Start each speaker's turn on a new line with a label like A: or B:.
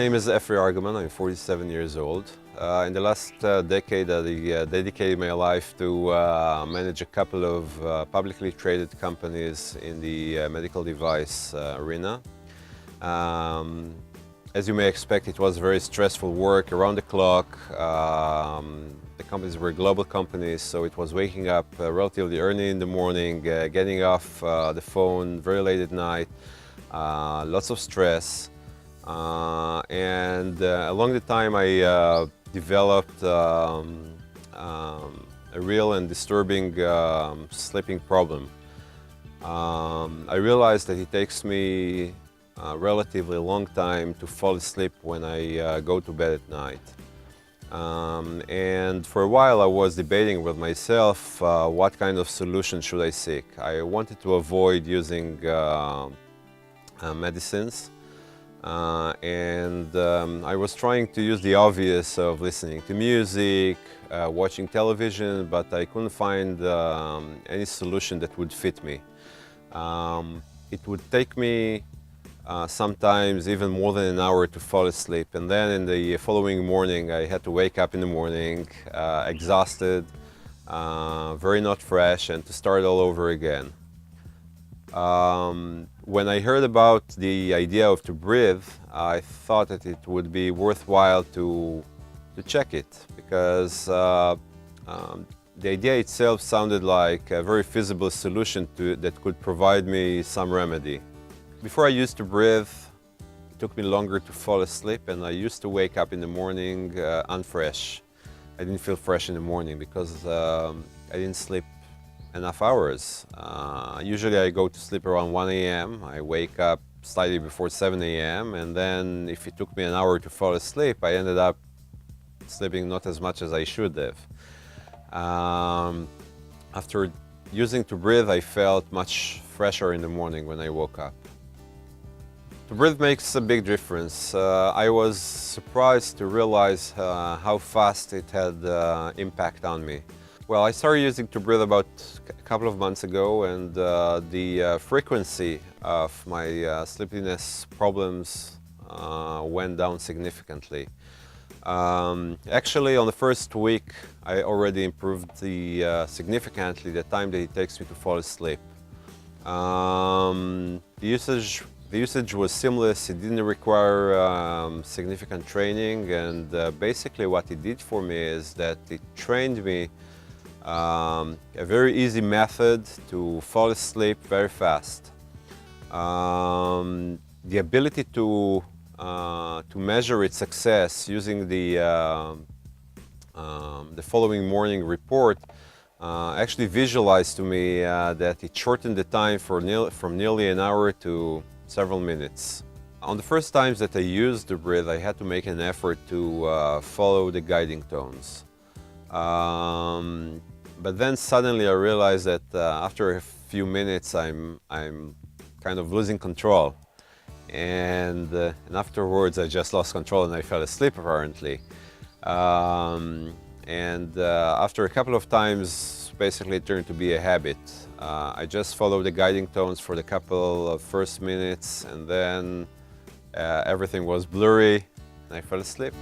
A: name is Efri. I'm 47 years old. In the last decade, I dedicated my life to manage a couple of publicly traded companies in the medical device arena. As you may expect, it was very stressful work around the clock. The companies were global companies, so it was waking up relatively early in the morning, getting off the phone very late at night, lots of stress. And along the time I developed a real and disturbing sleeping problem. I realized that it takes me a relatively long time to fall asleep when I go to bed at night. And for a while I was debating with myself what kind of solution should I seek. I wanted to avoid using medicines. I was trying to use the obvious of listening to music, watching television, but I couldn't find any solution that would fit me. It would take me sometimes even more than an hour to fall asleep, and then in the following morning I had to wake up in the morning exhausted, very not fresh, and to start all over again. When I heard about the idea of 2breathe, I thought that it would be worthwhile to check it, because the idea itself sounded like a very feasible solution that could provide me some remedy. Before I used 2breathe, it took me longer to fall asleep, and I used to wake up in the morning unfresh. I didn't feel fresh in the morning because I didn't sleep enough hours. Usually I go to sleep around 1 a.m. I wake up slightly before 7 a.m. and then if it took me an hour to fall asleep, I ended up sleeping not as much as I should have. After using 2breathe, I felt much fresher in the morning when I woke up. 2breathe makes a big difference. I was surprised to realize how fast it had impact on me. Well, I started using 2breathe about a couple of months ago, and the frequency of my sleepiness problems went down significantly. Actually, on the first week, I already improved significantly the time that it takes me to fall asleep. The usage was seamless. It didn't require significant training, and basically what it did for me is that it trained me a very easy method to fall asleep very fast. The ability to measure its success using the following morning report actually visualized to me that it shortened the time from nearly an hour to several minutes. On the first times that I used 2breathe, I had to make an effort to follow the guiding tones. But then suddenly I realized that after a few minutes I'm kind of losing control, and afterwards I just lost control and I fell asleep apparently. After a couple of times, basically it turned to be a habit. I just followed the guiding tones for the couple of first minutes, and then everything was blurry and I fell asleep.